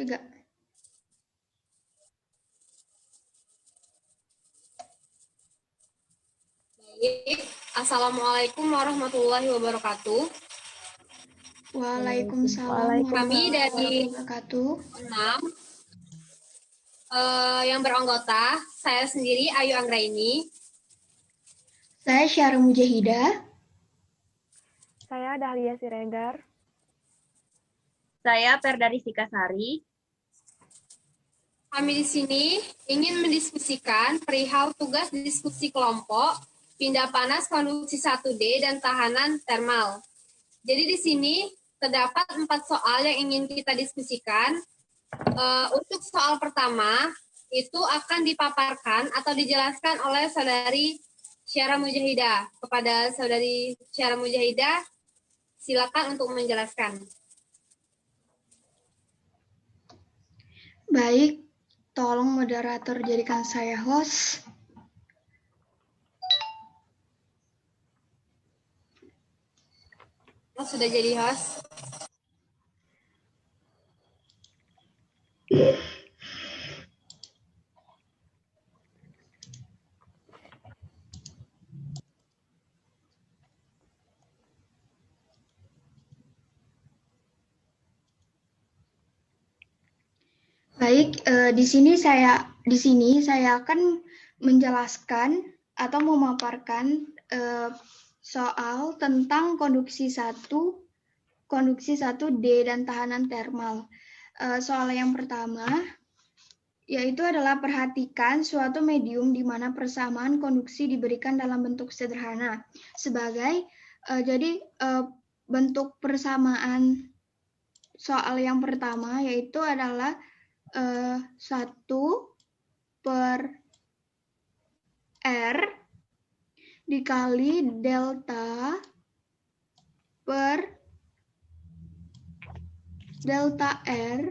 3. Baik. Assalamualaikum warahmatullahi wabarakatuh. Waalaikumsalam Kami dari warahmatullahi wabarakatuh. 6 yang beranggota, saya sendiri Ayu Anggraini. Saya Syara Mujahidah. Saya Dahlia Siregar. Saya Perdari Sikasari. Kami di sini ingin mendiskusikan perihal tugas diskusi kelompok, pindah panas konduksi 1D dan tahanan termal. Jadi di sini terdapat 4 soal yang ingin kita diskusikan. Untuk soal pertama, itu akan dipaparkan atau dijelaskan oleh Saudari Syara Mujahidah. Kepada Saudari Syara Mujahidah, silakan untuk menjelaskan. Baik, tolong moderator jadikan saya host. Sudah jadi host. Baik, di sini saya akan menjelaskan atau memaparkan soal tentang konduksi 1D dan tahanan termal. Soal yang pertama yaitu adalah perhatikan suatu medium di mana persamaan konduksi diberikan dalam bentuk sederhana. Bentuk persamaan soal yang pertama yaitu adalah 1/R dikali delta per delta R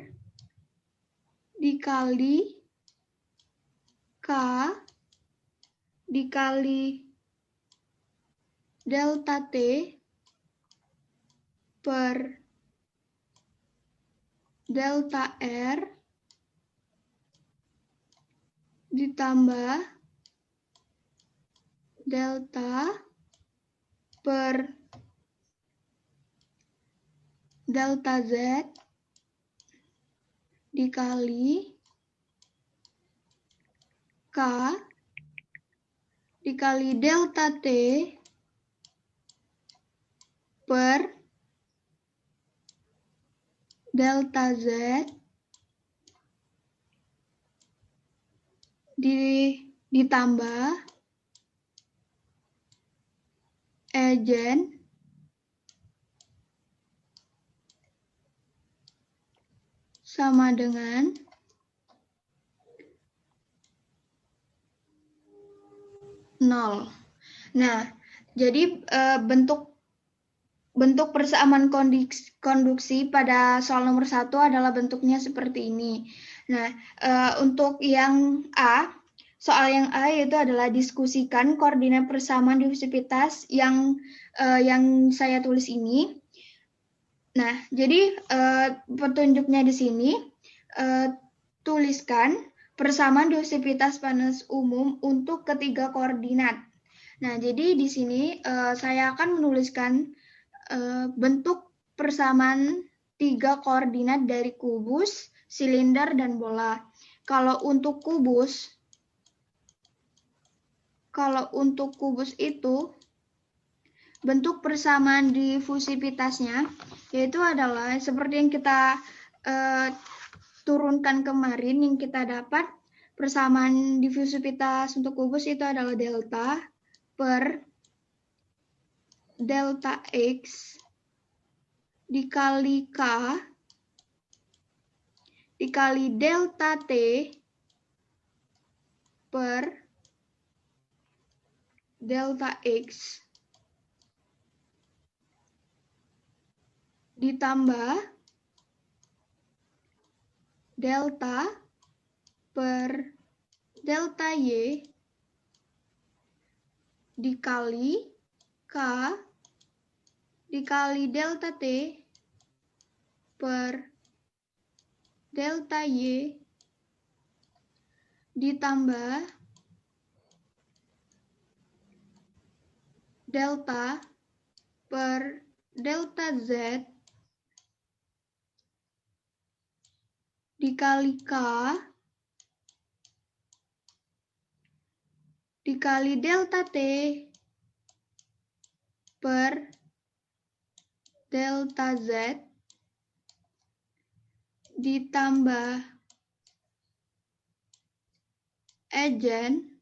dikali K dikali delta T per delta R ditambah delta per delta Z dikali K dikali delta T per delta Z ditambah Ejen sama dengan nol. Nah, jadi bentuk persamaan konduksi pada soal nomor 1 adalah bentuknya seperti ini. Nah, untuk yang A, soal yang A yaitu adalah diskusikan koordinat persamaan difusivitas yang saya tulis ini. Nah, jadi petunjuknya di sini tuliskan persamaan difusivitas panas umum untuk ketiga koordinat. Nah, jadi di sini saya akan menuliskan bentuk persamaan 3 koordinat dari kubus, silinder, dan bola. Kalau untuk kubus itu bentuk persamaan difusivitasnya yaitu adalah seperti yang kita turunkan kemarin, yang kita dapat persamaan difusivitas untuk kubus itu adalah delta per delta X dikali K dikali delta T per delta X ditambah delta per delta Y dikali K dikali delta T per delta Y ditambah delta per delta Z dikali K dikali delta T per delta Z ditambah egen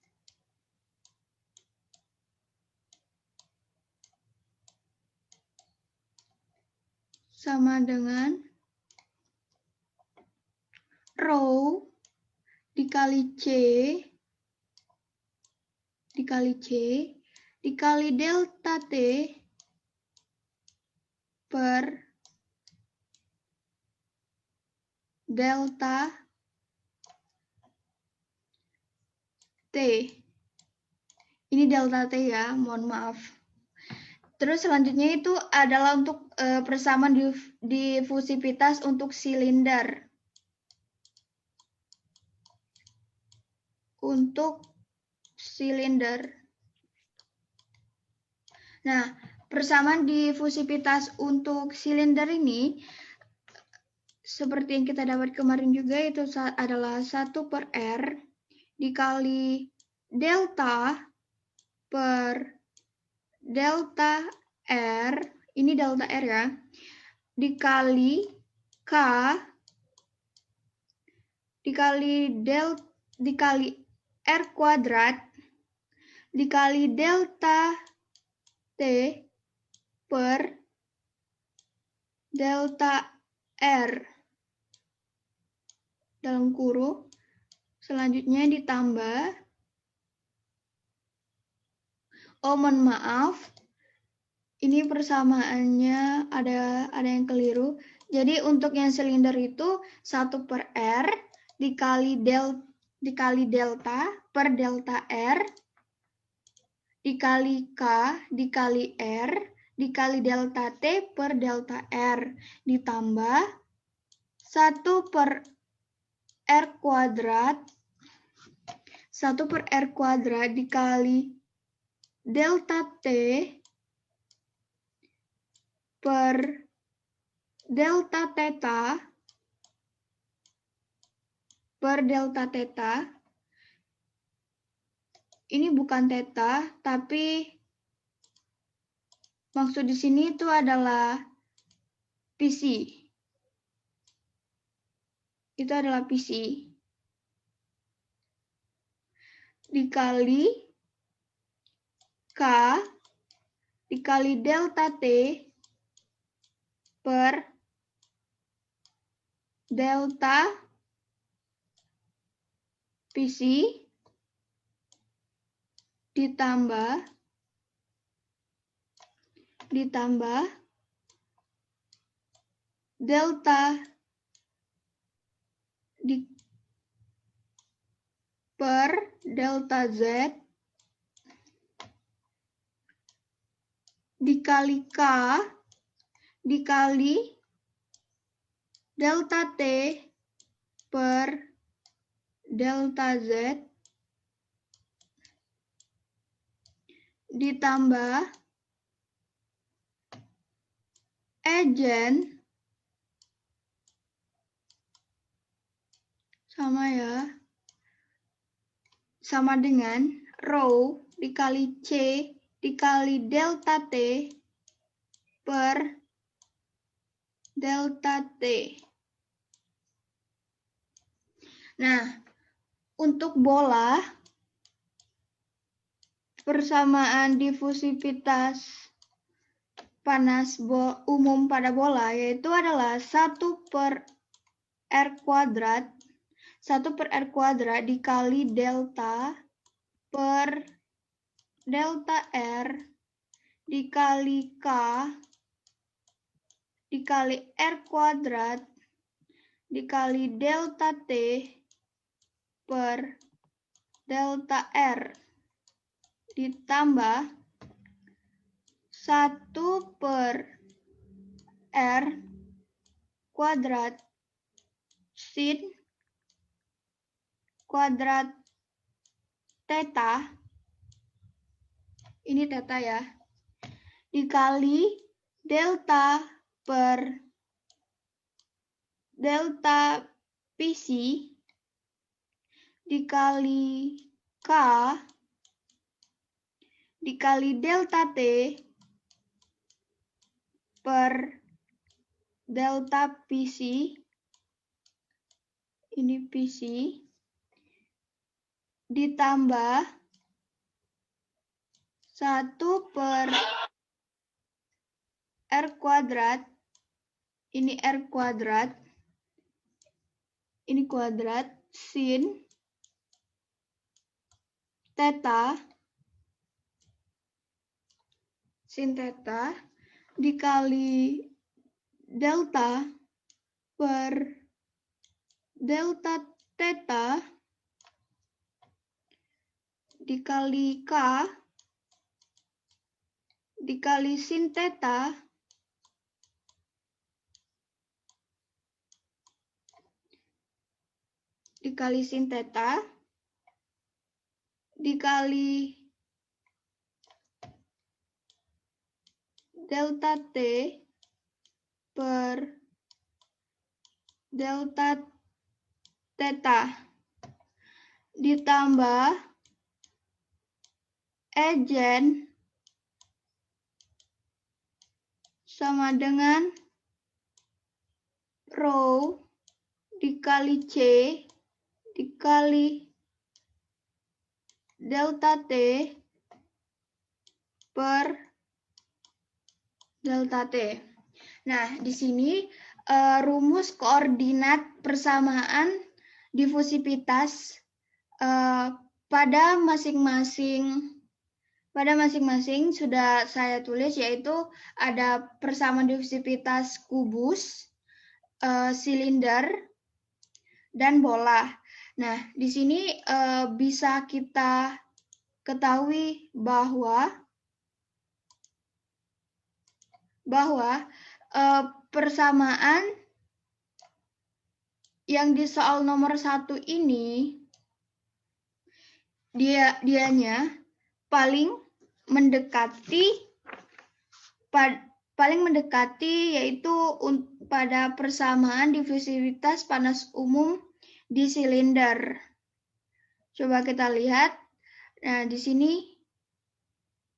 sama dengan rho dikali C dikali delta T per delta T. Ini delta T ya, mohon maaf. Terus selanjutnya itu adalah untuk persamaan difusivitas untuk silinder. Untuk silinder. Nah, persamaan difusivitas untuk silinder ini seperti yang kita dapat kemarin juga itu adalah 1 per R dikali delta per delta R, ini delta R ya, dikali K dikali R kuadrat dikali delta T per delta R dalam kurung. Selanjutnya ditambah, mohon maaf, ini persamaannya ada yang keliru. Jadi untuk yang silinder itu 1 per R dikali delta per delta R dikali K dikali R dikali delta T per delta R ditambah 1 per R kuadrat 1 per R kuadrat dikali delta T per delta theta per delta theta. Ini bukan theta, tapi maksud di sini itu adalah PC. Itu adalah PC. Dikali K dikali delta T per delta PC ditambah delta per delta Z dikali K dikali delta T per delta Z ditambah egen sama dengan rho dikali C dikali delta T per delta T. Nah, untuk bola, persamaan difusivitas panas umum pada bola yaitu adalah 1 per R kuadrat dikali delta per delta R dikali K dikali R kuadrat dikali delta T per delta R ditambah 1 per R kuadrat sin kuadrat theta, ini theta ya, dikali delta per delta PC dikali K dikali delta T per delta PC, ini PC, ditambah 1 per R kuadrat, ini R kuadrat, ini kuadrat, sin theta dikali delta per delta theta dikali K dikali sin theta dikali sin theta dikali delta T per delta theta ditambah egen sama dengan rho dikali C dikali delta T per delta T. Nah, di sini rumus koordinat persamaan difusivitas pada masing-masing sudah saya tulis, yaitu ada persamaan difusivitas kubus, silinder, dan bola. Nah, di sini bisa kita ketahui bahwa persamaan yang di soal nomor 1 ini dianya paling mendekati yaitu pada persamaan difusivitas panas umum di silinder. Coba kita lihat. Nah, di sini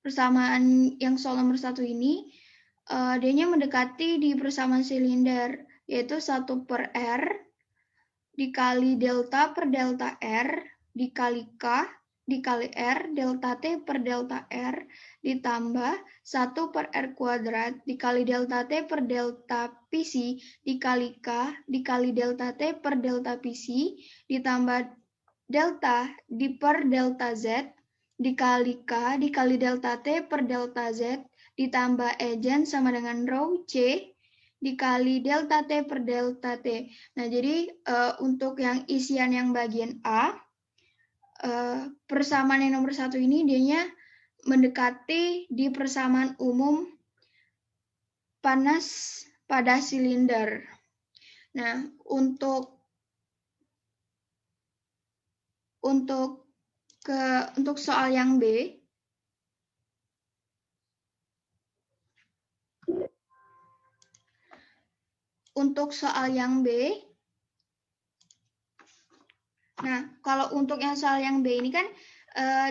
persamaan yang soal nomor 1 ini dia mendekati di persamaan silinder, yaitu 1 per R dikali delta per delta R dikali K dikali R delta T per delta R ditambah 1 per R kuadrat dikali delta T per delta PC dikali K dikali delta T per delta PC ditambah delta per delta Z dikali K dikali delta T per delta Z ditambah egen sama dengan rho C dikali delta T per delta T. Nah, jadi untuk yang isian yang bagian A, persamaan yang nomor 1 ini dianya mendekati di persamaan umum panas pada silinder. Nah, untuk soal yang B, nah, kalau untuk yang soal yang B ini kan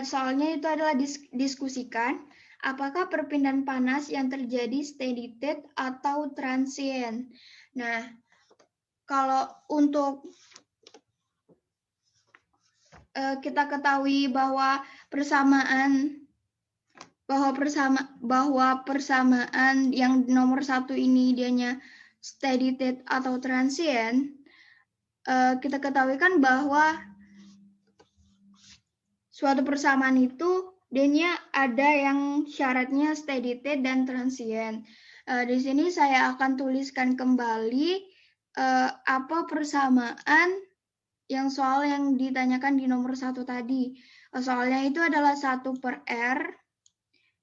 soalnya itu adalah diskusikan apakah perpindahan panas yang terjadi steady state atau transient. Nah, kalau untuk kita ketahui bahwa persamaan yang nomor 1 ini dianya steady state atau transient, kita ketahui kan bahwa suatu persamaan itu dianya ada yang syaratnya steady state dan transient. Di sini saya akan tuliskan kembali apa persamaan yang soal yang ditanyakan di nomor 1 tadi. Soalnya itu adalah 1 per R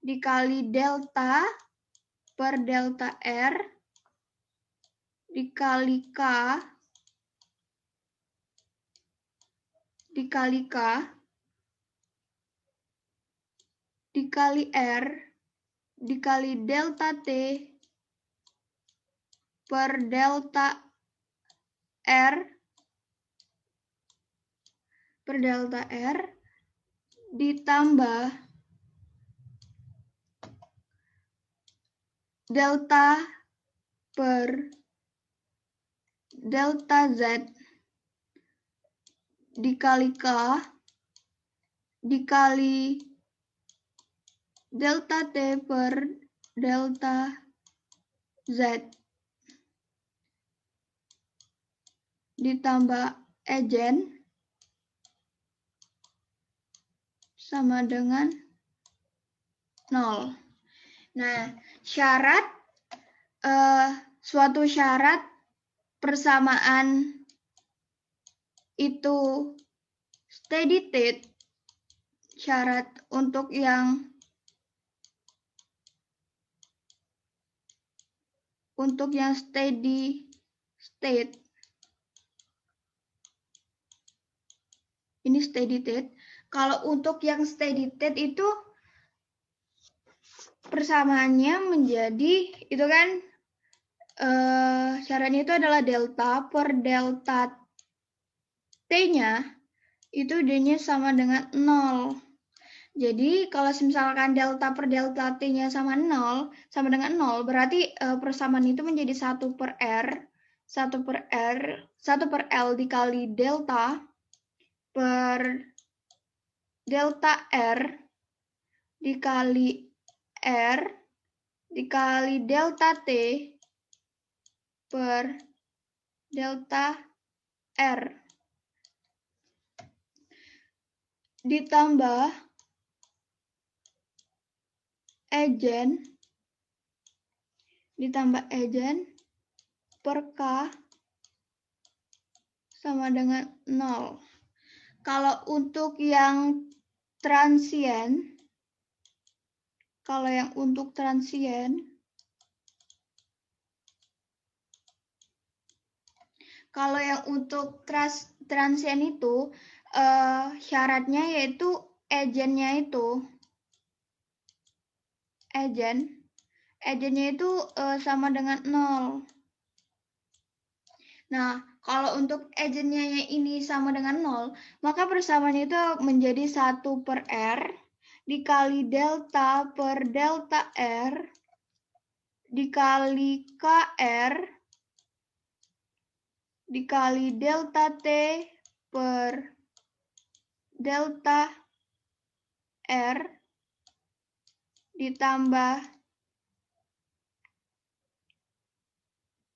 dikali delta per delta R dikali K dikali K dikali R dikali delta T per delta R ditambah delta per delta Z dikali K dikali delta T per delta Z ditambah egen sama dengan 0. Nah, suatu syarat persamaan itu steady state, syarat untuk yang steady state. Ini steady state. Kalau untuk yang steady state itu persamaannya menjadi itu kan syaratnya itu adalah delta per delta T-nya itu D-nya sama dengan 0. Jadi kalau misalkan delta per delta T-nya sama dengan 0, berarti persamaan itu menjadi 1 per L dikali delta per delta R dikali R dikali delta T per delta R ditambah egen per K sama dengan 0. Kalau untuk yang transien, transien itu syaratnya yaitu egennya itu sama dengan 0. Nah, kalau untuk egennya ini sama dengan 0, maka persamaan itu menjadi 1 per R dikali delta per delta R dikali KR dikali delta T per delta R ditambah,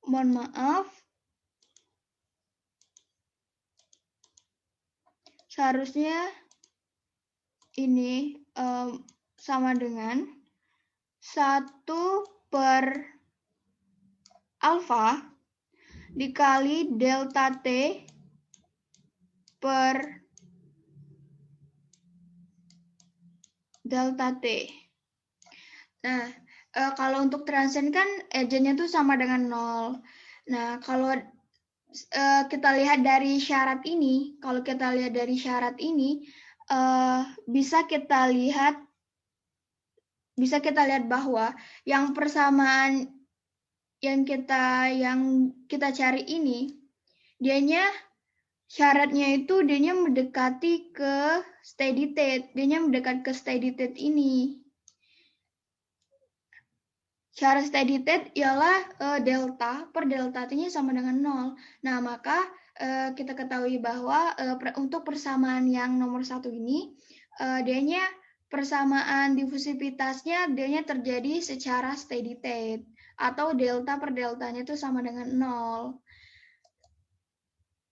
mohon maaf, seharusnya ini sama dengan 1 per alfa dikali delta T per delta T. Nah, kalau untuk transien kan egennya tuh sama dengan 0. Nah, kalau kita lihat dari syarat ini, bisa kita lihat bahwa yang persamaan yang kita cari ini, syaratnya itu dia mendekati ke steady state, ini. Syarat steady state ialah delta per delta T-nya sama dengan 0. Nah, maka kita ketahui bahwa untuk persamaan yang nomor 1 ini, persamaan difusivitasnya terjadi secara steady state, atau delta per deltanya itu sama dengan 0.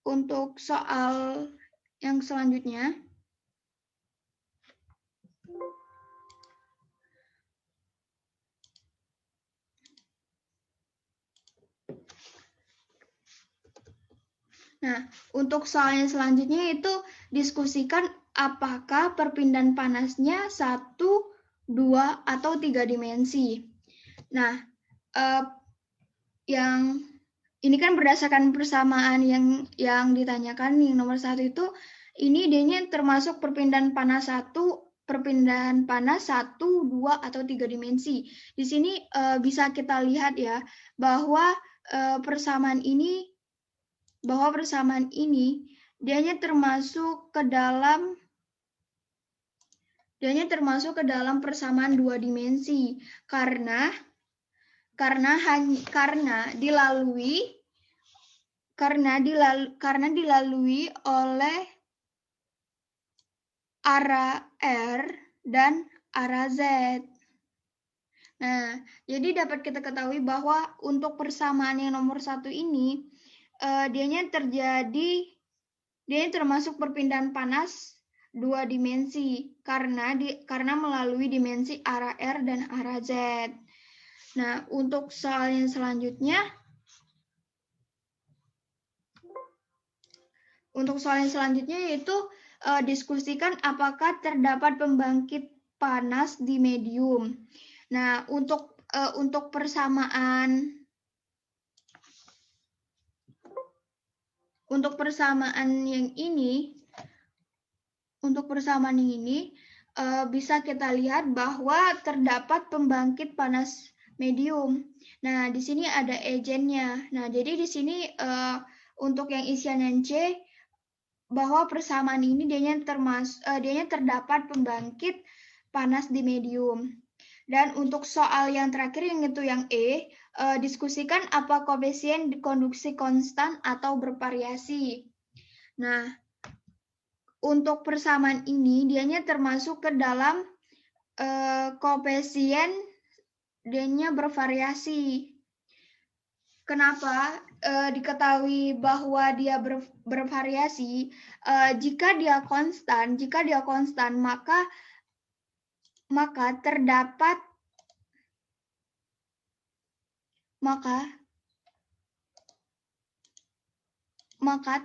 Untuk soal yang selanjutnya, nah, untuk soal yang selanjutnya itu diskusikan apakah perpindahan panasnya 1, 2, atau 3 dimensi. Nah, yang ini kan berdasarkan persamaan yang ditanyakan, yang nomor 1 itu ini D-nya termasuk perpindahan panas 1, 2, atau 3 dimensi. Di sini bisa kita lihat ya bahwa persamaan ini dia-nya termasuk ke dalam persamaan 2 dimensi karena dilalui oleh arah R dan arah Z. Nah, jadi dapat kita ketahui bahwa untuk persamaan yang nomor 1 ini, dia-nya termasuk perpindahan panas 2 dimensi karena melalui dimensi arah R dan arah Z. Nah, untuk soal yang selanjutnya, yaitu diskusikan apakah terdapat pembangkit panas di medium. Nah, untuk persamaan yang ini, bisa kita lihat bahwa terdapat pembangkit panas medium. Nah, di sini ada ejennya. Nah, jadi di sini untuk yang isian C, bahwa persamaan ini dia-nya terdapat pembangkit panas di medium. Dan untuk soal yang terakhir yang E, diskusikan apa koefisien konduksi konstan atau bervariasi. Nah, untuk persamaan ini dia-nya termasuk ke dalam koefisien D-nya bervariasi. Kenapa diketahui bahwa dia bervariasi? Jika dia konstan, maka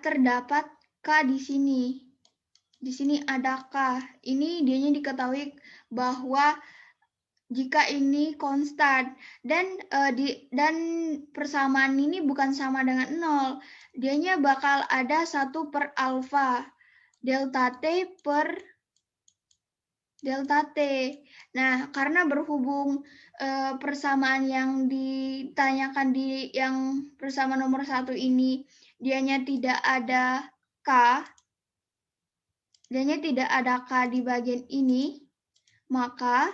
terdapat K di sini. Di sini ada K. Ini dia-nya diketahui bahwa jika ini konstan dan persamaan ini bukan sama dengan 0, dianya bakal ada 1 per alfa delta T per delta T. Nah, karena berhubung persamaan yang ditanyakan di yang persamaan nomor 1 ini dianya tidak ada K di bagian ini, maka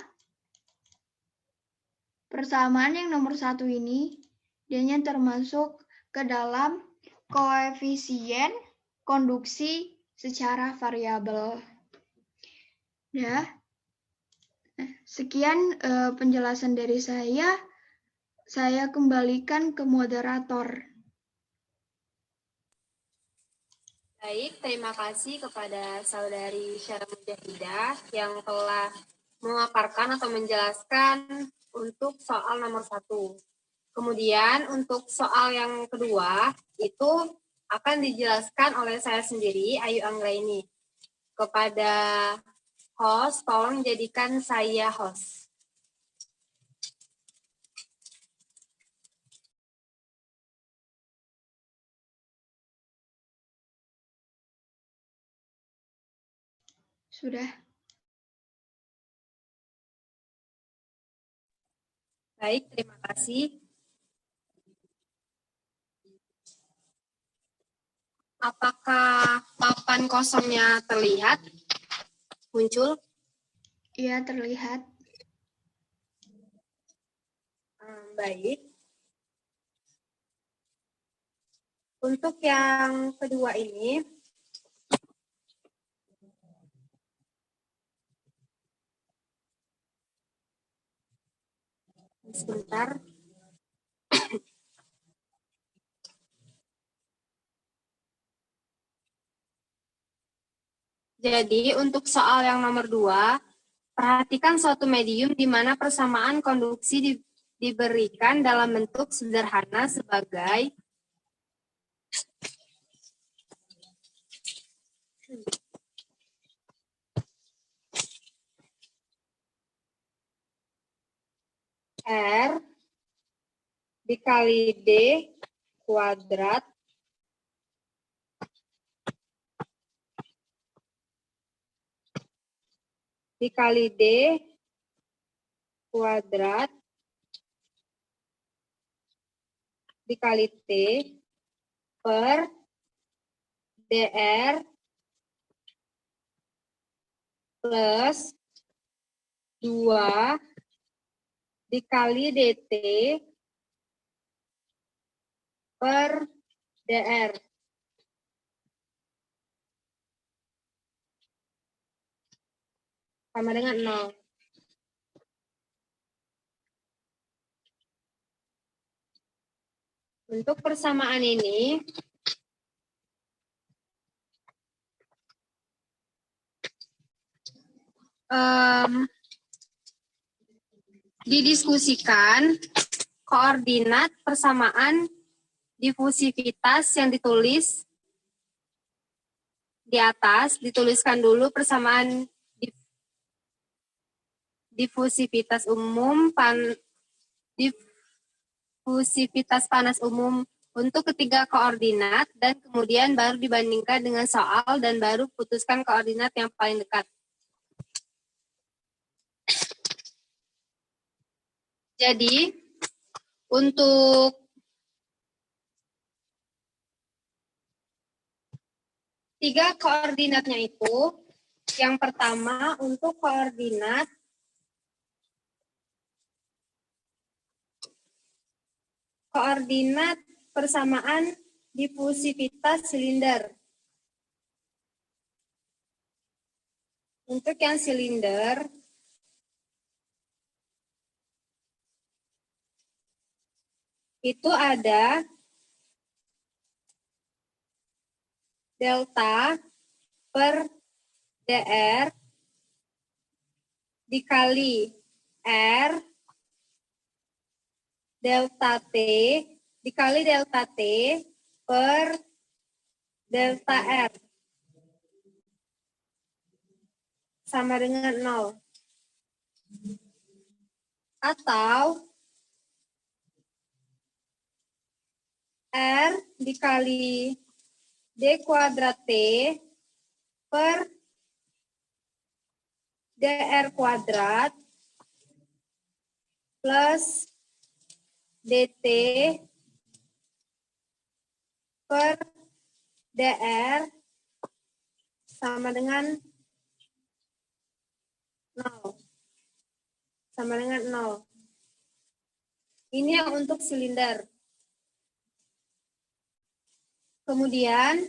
persamaan yang nomor 1 ini, dia-nya termasuk ke dalam koefisien konduksi secara variabel. Ya, sekian penjelasan dari saya. Saya kembalikan ke moderator. Baik, terima kasih kepada Saudari Syara Mujahidah yang telah memaparkan atau menjelaskan untuk soal nomor 1. Kemudian untuk soal yang kedua, itu akan dijelaskan oleh saya sendiri, Ayu Anggraini. Kepada host, tolong jadikan saya host. Sudah. Baik, terima kasih. Apakah papan kosongnya terlihat? Muncul? Iya, terlihat. Baik. Untuk yang kedua ini, sebentar. Jadi untuk soal yang nomor 2, perhatikan suatu medium di mana persamaan konduksi diberikan dalam bentuk sederhana sebagai R dikali D kuadrat dikali D kuadrat dikali T per DR plus 2 dikali DT per DR. Sama dengan 0. Untuk persamaan ini, didiskusikan koordinat persamaan difusivitas yang ditulis di atas. Dituliskan dulu persamaan difusivitas umum, difusivitas panas umum untuk ketiga koordinat, dan kemudian baru dibandingkan dengan soal dan baru putuskan koordinat yang paling dekat. Jadi, untuk tiga koordinatnya itu, yang pertama untuk koordinat persamaan difusivitas silinder. Untuk yang silinder, itu ada delta per DR dikali R delta T dikali delta T per delta R sama dengan 0. Atau R dikali D kuadrat T per DR kuadrat plus DT per DR sama dengan 0. Sama dengan 0. Ini yang untuk silinder. Kemudian,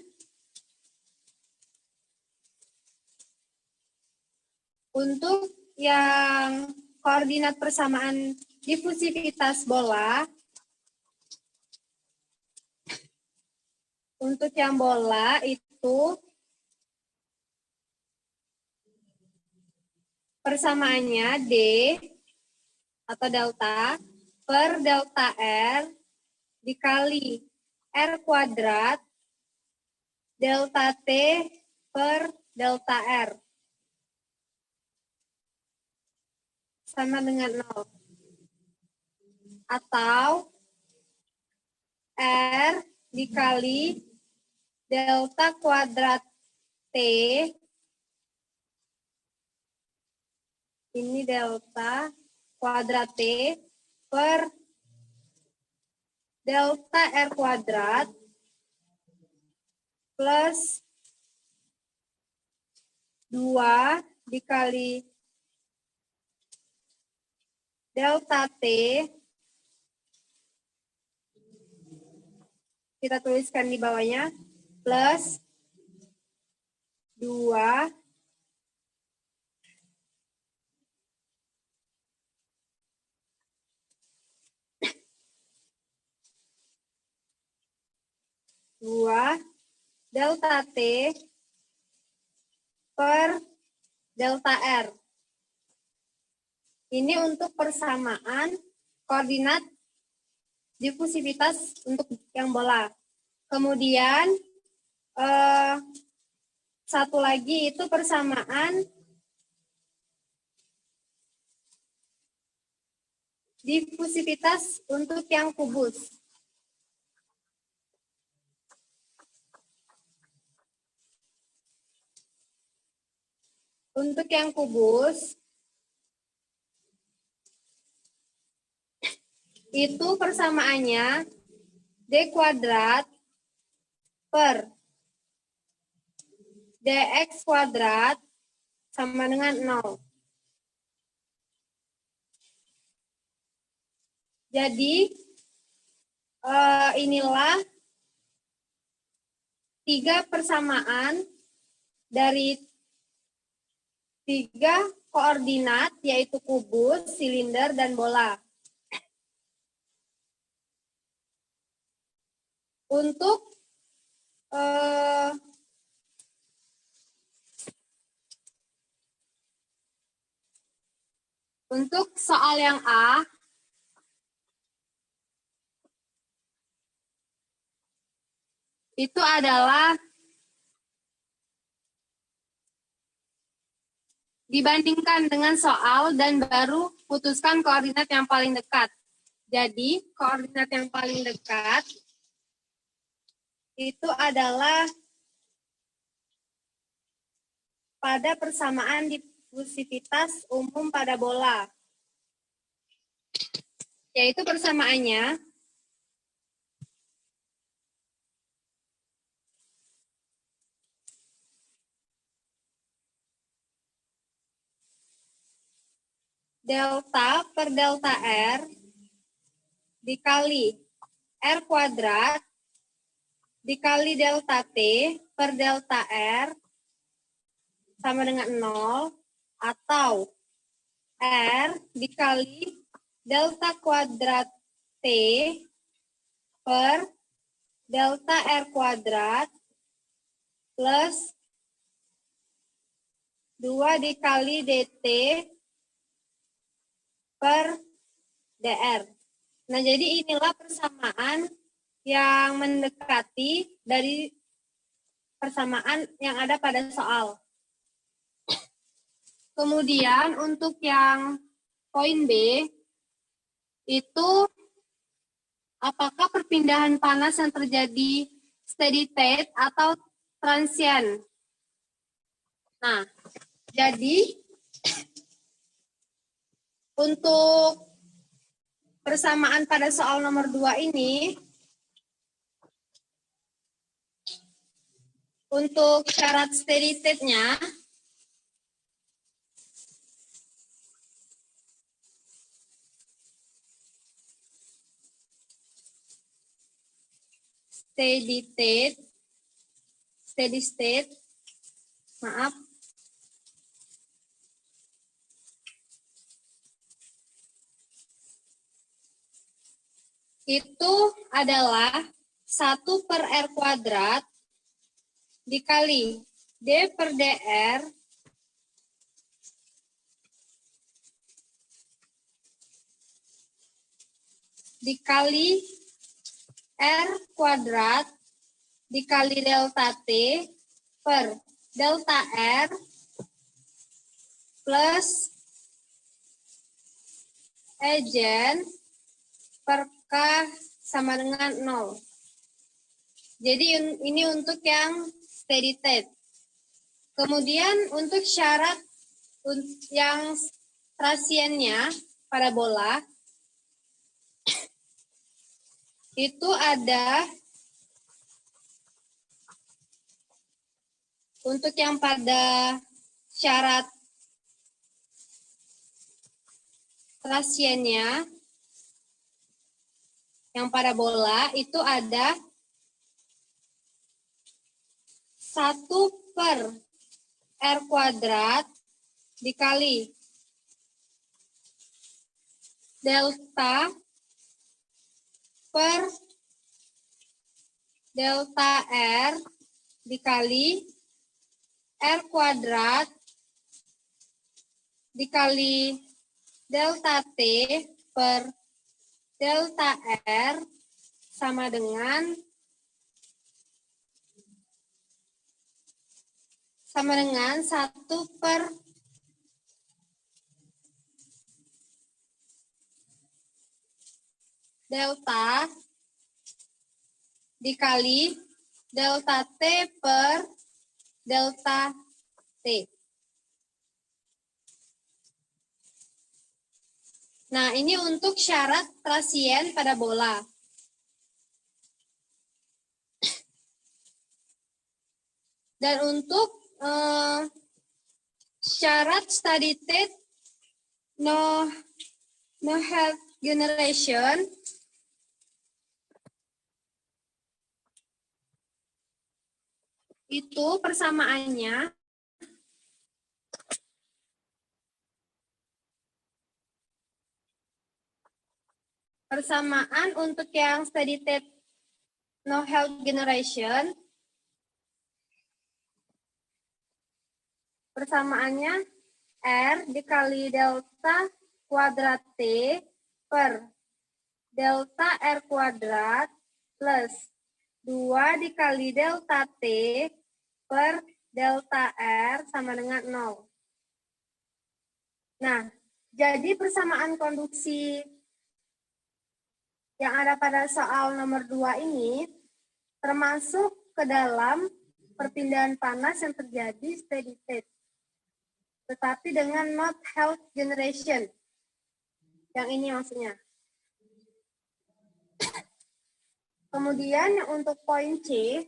untuk yang koordinat persamaan difusivitas bola, untuk yang bola itu persamaannya D atau delta per delta R dikali R kuadrat delta T per delta R sama dengan 0. Atau R dikali delta kuadrat T, ini delta kuadrat T per delta R kuadrat plus 2 dikali delta T, kita tuliskan di bawahnya, plus 2 delta T per delta R. Ini untuk persamaan koordinat difusivitas untuk yang bola. Kemudian satu lagi itu persamaan difusivitas untuk yang kubus. Untuk yang kubus, itu persamaannya D kuadrat per dx kuadrat sama dengan 0. Jadi, inilah 3 persamaan dari 3 koordinat, yaitu kubus, silinder, dan bola. Untuk soal yang A, itu adalah dibandingkan dengan soal dan baru putuskan koordinat yang paling dekat. Jadi, koordinat yang paling dekat itu adalah pada persamaan difusivitas umum pada bola. Yaitu persamaannya delta per delta R dikali R kuadrat dikali delta T per delta R sama dengan 0, atau R dikali delta kuadrat T per delta R kuadrat plus 2 dikali DT per DR. Nah, jadi inilah persamaan yang mendekati dari persamaan yang ada pada soal. Kemudian untuk yang poin B, itu apakah perpindahan panas yang terjadi steady state atau transient? Nah, jadi untuk persamaan pada soal nomor 2 ini, untuk syarat steady state-nya, steady state, maaf, itu adalah 1 per R kuadrat dikali D per DR dikali R kuadrat dikali delta T per delta R plus Ejen per K sama dengan 0. Jadi ini untuk yang steady state. Kemudian untuk syarat yang transiennya pada bola, itu ada untuk yang pada syarat transiennya yang pada bola itu ada 1 per R kuadrat dikali delta per delta R dikali R kuadrat dikali delta T per delta R sama dengan 1 per delta dikali delta T per delta T. Nah, ini untuk syarat transien pada bola. Dan untuk syarat steady state no health generation itu persamaannya untuk yang steady state no health generation persamaannya R dikali delta kuadrat T per delta R kuadrat plus 2 dikali delta T per delta R sama dengan 0. Nah, jadi persamaan konduksi yang ada pada soal nomor 2 ini termasuk ke dalam perpindahan panas yang terjadi steady state. Tetapi dengan not health generation. Yang ini maksudnya. Kemudian untuk poin C,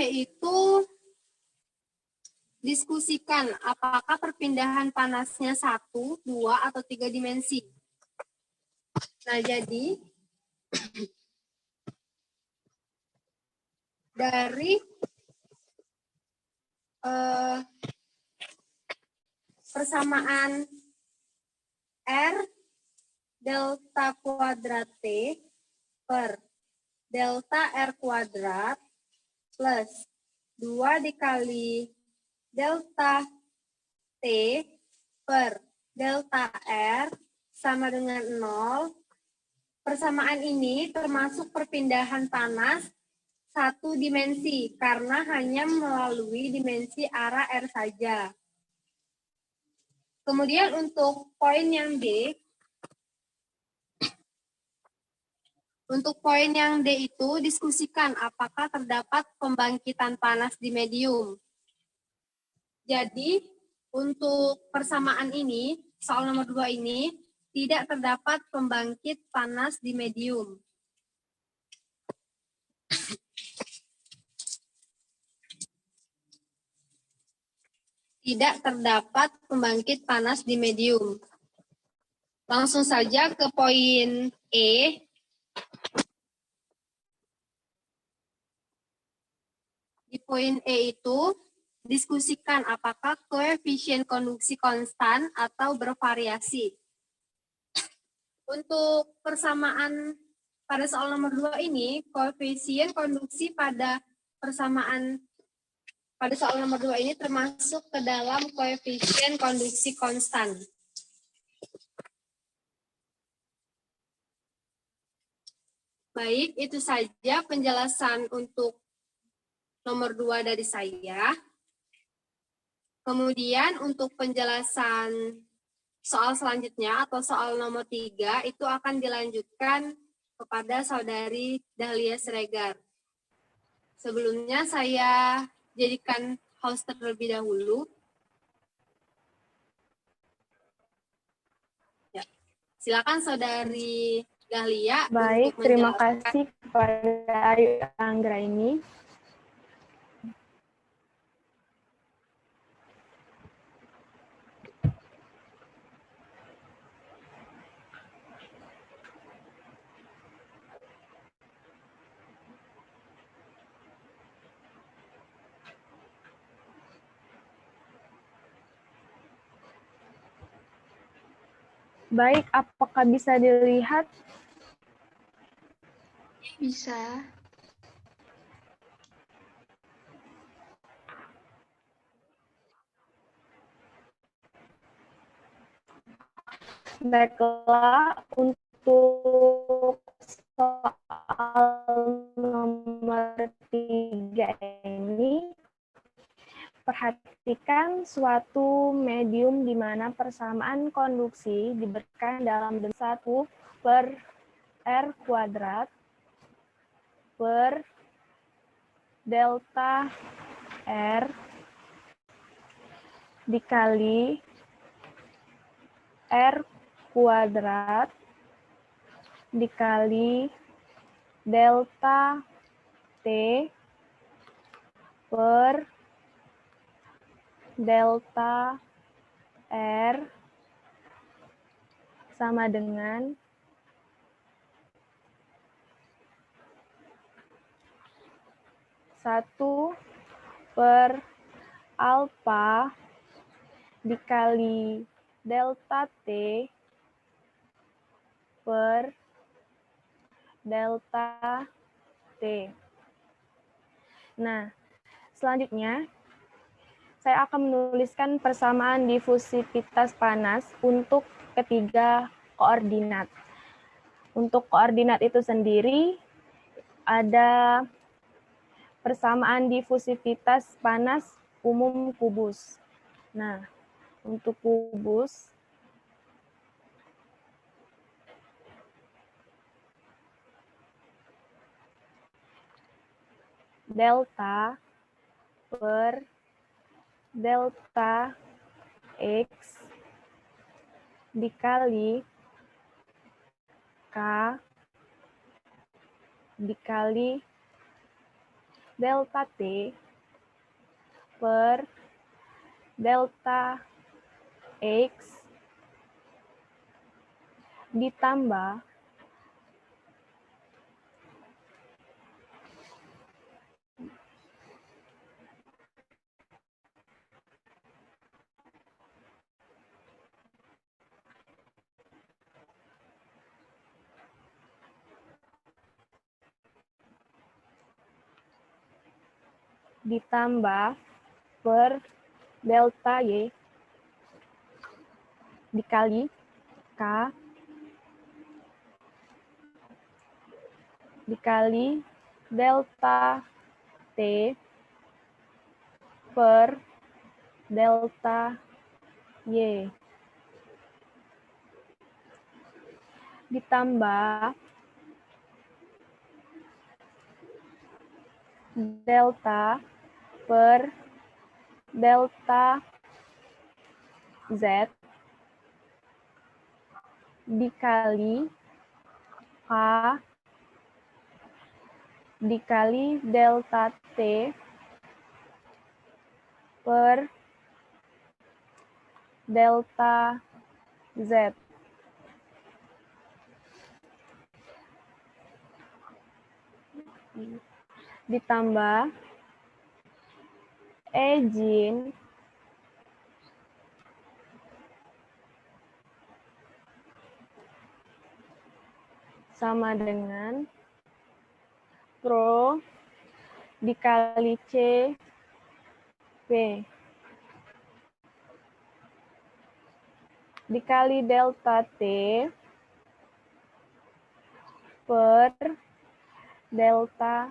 itu diskusikan apakah perpindahan panasnya 1, 2, atau 3 dimensi. Nah, jadi dari persamaan R delta kuadrat T per delta R kuadrat plus 2 dikali delta T per delta R sama dengan 0. Persamaan ini termasuk perpindahan panas 1 dimensi karena hanya melalui dimensi arah R saja. Kemudian untuk poin yang D, itu diskusikan apakah terdapat pembangkitan panas di medium. Jadi untuk persamaan ini, soal nomor 2 ini, tidak terdapat pembangkit panas di medium. Tidak terdapat pembangkit panas di medium. Langsung saja ke poin E. Di poin E itu, diskusikan apakah koefisien konduksi konstan atau bervariasi. Untuk persamaan pada soal nomor 2 ini, koefisien konduksi pada soal nomor 2 ini termasuk ke dalam koefisien konduksi konstan. Baik, itu saja penjelasan untuk nomor 2 dari saya. Kemudian untuk penjelasan soal selanjutnya atau soal nomor 3 itu akan dilanjutkan kepada saudari Dahlia Siregar. Sebelumnya saya jadikan host terlebih dahulu. Ya. Silakan saudari Dahlia. Baik, terima kasih kepada Ayu Anggraini. Baik, apakah bisa dilihat? Bisa. Baiklah, untuk soal nomor 3 ini, perhatikan suatu medium di mana persamaan konduksi diberikan dalam 1 per R kuadrat per delta R dikali R kuadrat dikali delta T per delta R sama dengan 1 per alfa dikali delta T per delta T. Nah, selanjutnya saya akan menuliskan persamaan difusivitas panas untuk ketiga koordinat. Untuk koordinat itu sendiri ada persamaan difusivitas panas umum kubus. Nah, untuk kubus delta per delta X dikali K dikali delta T per delta X ditambah per delta Y dikali K dikali delta T per delta Y ditambah delta per delta Z dikali K dikali delta T per delta Z. Ditambah Ejin sama dengan Rho dikali C P dikali delta T per delta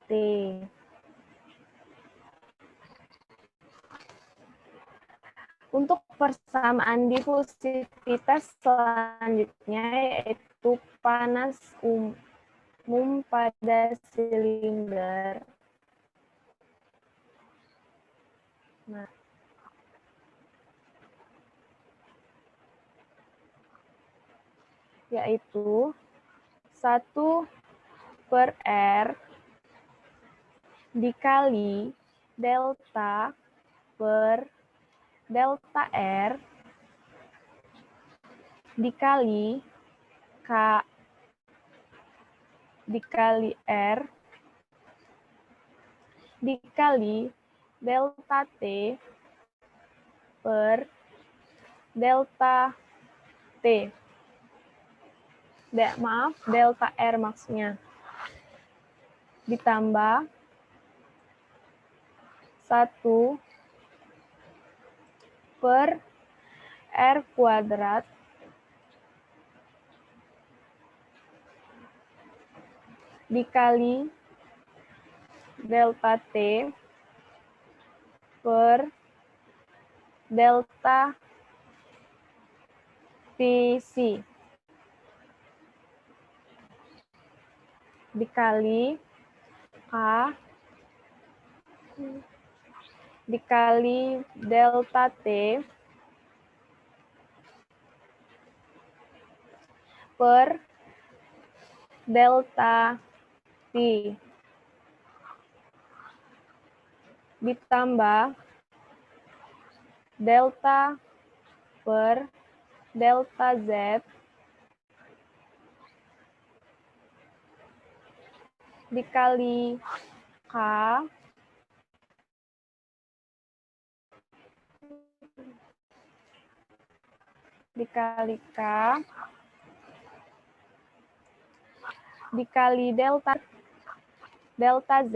T. Untuk persamaan difusivitas selanjutnya yaitu panas umum pada silinder. Nah, yaitu 1 per R dikali delta per delta R dikali K dikali R dikali delta T per delta T. Delta R maksudnya. Ditambah 1 per R kuadrat dikali delta T per delta PC dikali K dikali delta T per delta T ditambah delta per delta Z dikali K dikali delta Z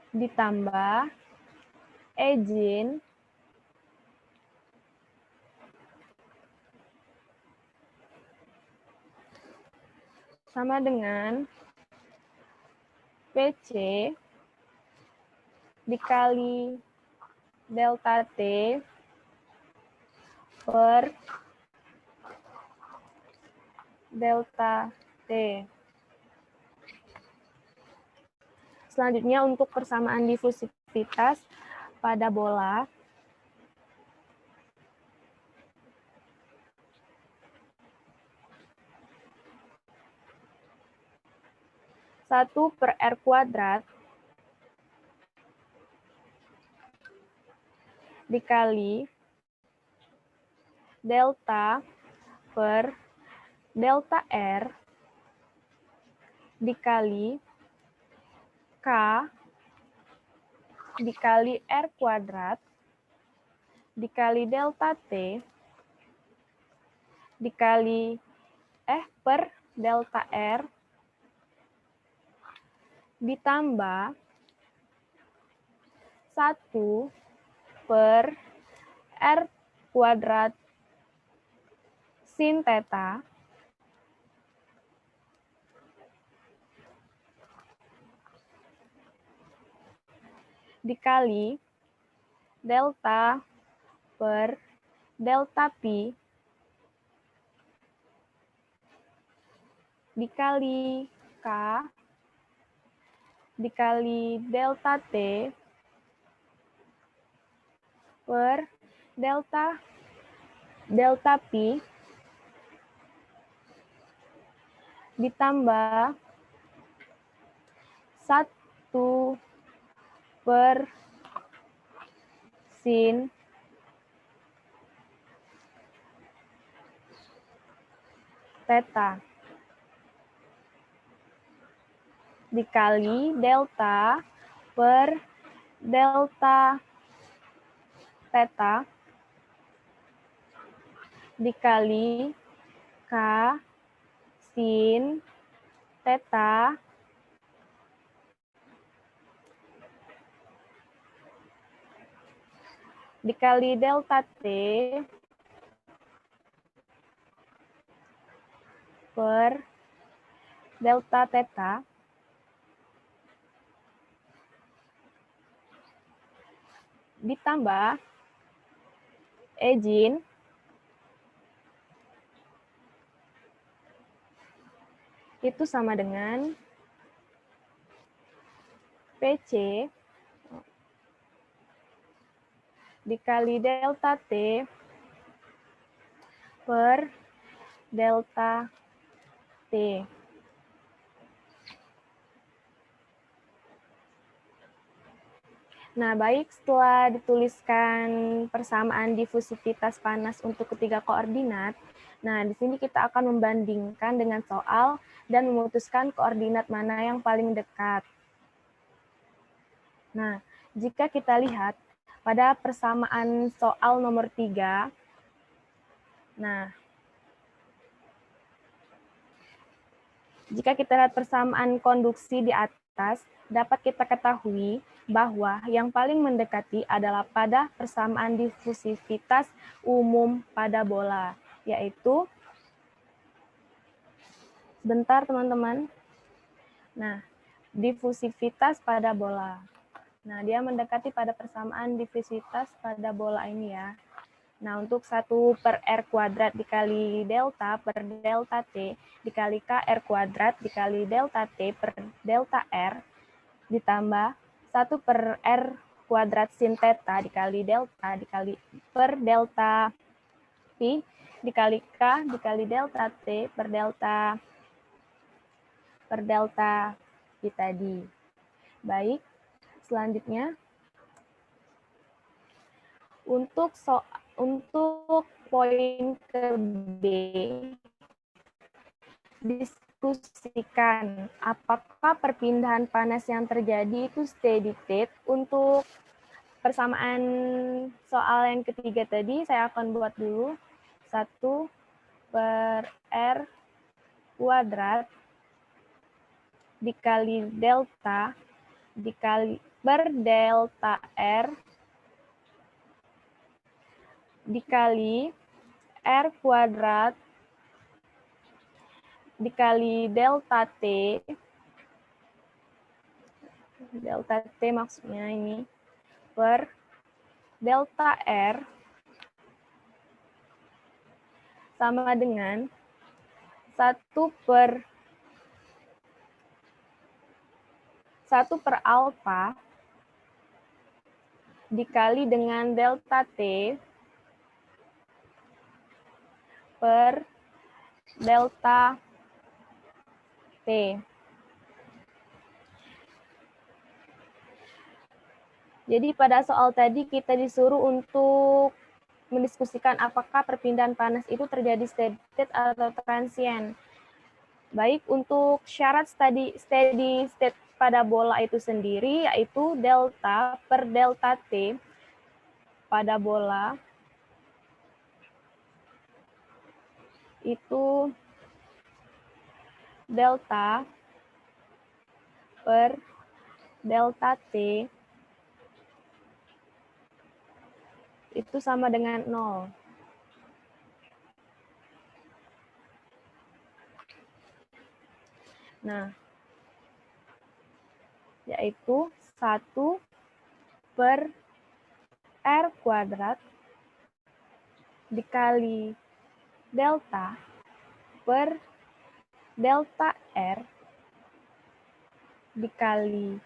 ditambah Ejin sama dengan PC dikali delta T per delta T. Selanjutnya untuk persamaan difusivitas pada bola. Satu per R kuadrat dikali delta per delta R dikali K dikali R kuadrat dikali delta T dikali per delta R ditambah 1 per R kuadrat sin theta dikali delta per delta pi dikali K dikali delta T per delta pi ditambah 1 per sin theta dikali delta per delta theta dikali K sin theta dikali delta T per delta theta ditambah Ejin itu sama dengan PC dikali delta T per delta T. Nah, baik, setelah dituliskan persamaan difusivitas panas untuk ketiga koordinat, nah di sini kita akan membandingkan dengan soal dan memutuskan koordinat mana yang paling dekat. Nah, jika kita lihat pada persamaan soal nomor 3, nah, jika kita lihat persamaan konduksi di atas, dapat kita ketahui bahwa yang paling mendekati adalah pada persamaan difusivitas umum pada bola, yaitu, bentar teman-teman, nah, difusivitas pada bola. Nah, dia mendekati pada persamaan difusivitas pada bola ini ya. Nah, untuk 1 per R kuadrat dikali delta per delta T dikali KR kuadrat dikali delta T per delta R ditambah 1 per R kuadrat sin theta dikali delta dikali per delta T dikali K dikali delta T per delta T tadi. Baik, selanjutnya untuk poin ke B, diskusikan apakah perpindahan panas yang terjadi itu steady state. Untuk persamaan soal yang ketiga tadi, saya akan buat dulu 1 per R kuadrat dikali delta dikali per delta R dikali R kuadrat dikali delta T maksudnya ini per delta R sama dengan 1 per alfa dikali dengan delta T per delta T. Jadi pada soal tadi kita disuruh untuk mendiskusikan apakah perpindahan panas itu terjadi steady state atau transient. Baik, untuk syarat steady state pada bola itu sendiri yaitu delta per delta T pada bola itu delta per delta T itu sama dengan 0. Nah, yaitu 1 per R kuadrat dikali delta per delta R dikali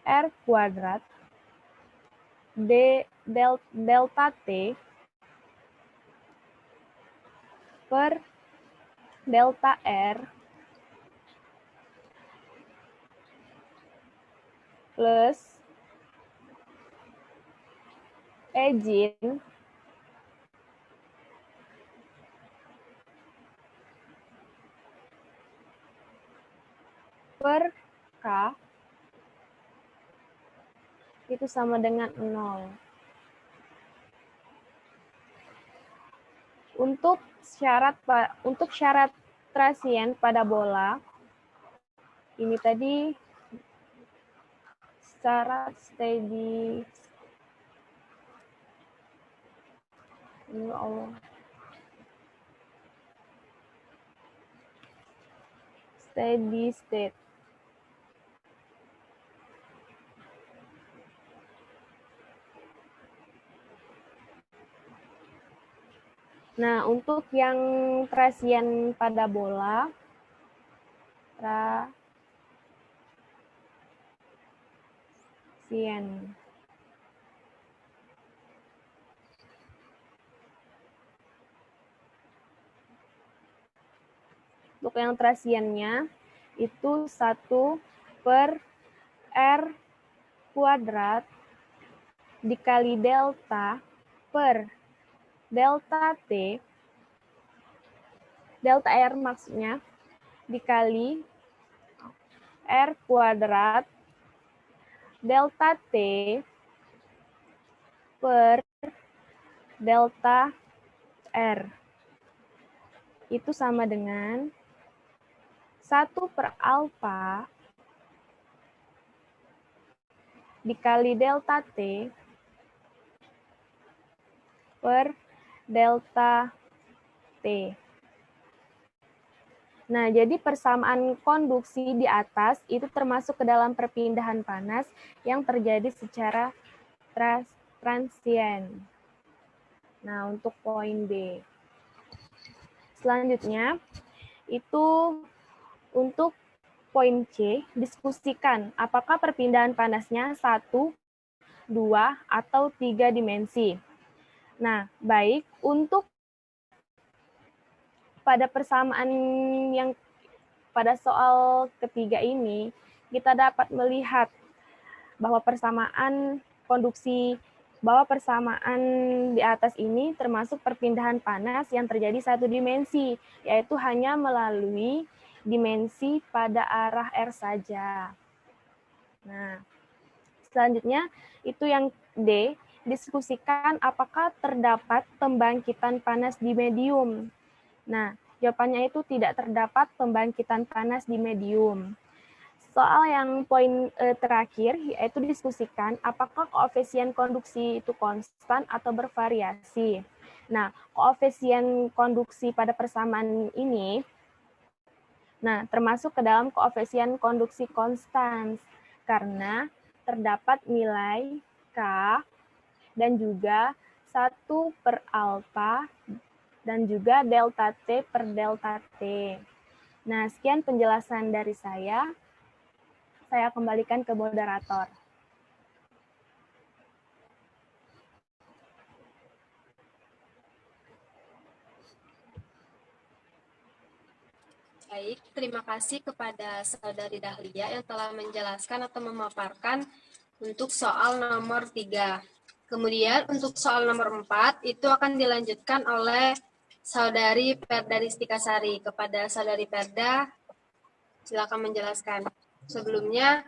R kuadrat delta T per delta R plus Ejin per K itu sama dengan 0. Untuk syarat transient pada bola, ini tadi syarat steady state. Nah, untuk yang transient pada bola, untuk yang transientnya itu 1 per R kuadrat dikali delta per delta T, delta R maksudnya, dikali R kuadrat delta T per delta R. Itu sama dengan 1 per alfa dikali delta T per delta T. Nah, jadi persamaan konduksi di atas itu termasuk ke dalam perpindahan panas yang terjadi secara transient. Nah, untuk poin B. Selanjutnya, itu untuk poin C, diskusikan apakah perpindahan panasnya 1, 2, atau 3 dimensi. Nah, baik, untuk pada persamaan yang pada soal ketiga ini, kita dapat melihat bahwa persamaan di atas ini termasuk perpindahan panas yang terjadi satu dimensi, yaitu hanya melalui dimensi pada arah R saja. Nah, selanjutnya itu yang D, diskusikan apakah terdapat pembangkitan panas di medium. Nah, jawabannya itu tidak terdapat pembangkitan panas di medium. Soal yang poin terakhir, yaitu diskusikan apakah koefisien konduksi itu konstan atau bervariasi. Nah, koefisien konduksi pada persamaan ini, termasuk ke dalam koefisien konduksi konstan, karena terdapat nilai K dan juga 1 per alfa dan juga delta T per delta T. Nah, sekian penjelasan dari saya. Saya kembalikan ke moderator. Baik, terima kasih kepada Saudari Dahlia yang telah menjelaskan atau memaparkan untuk soal nomor 3. Kemudian untuk soal nomor 4 itu akan dilanjutkan oleh Saudari Perda Ristikasari. Kepada Saudari Perda, silakan menjelaskan. Sebelumnya,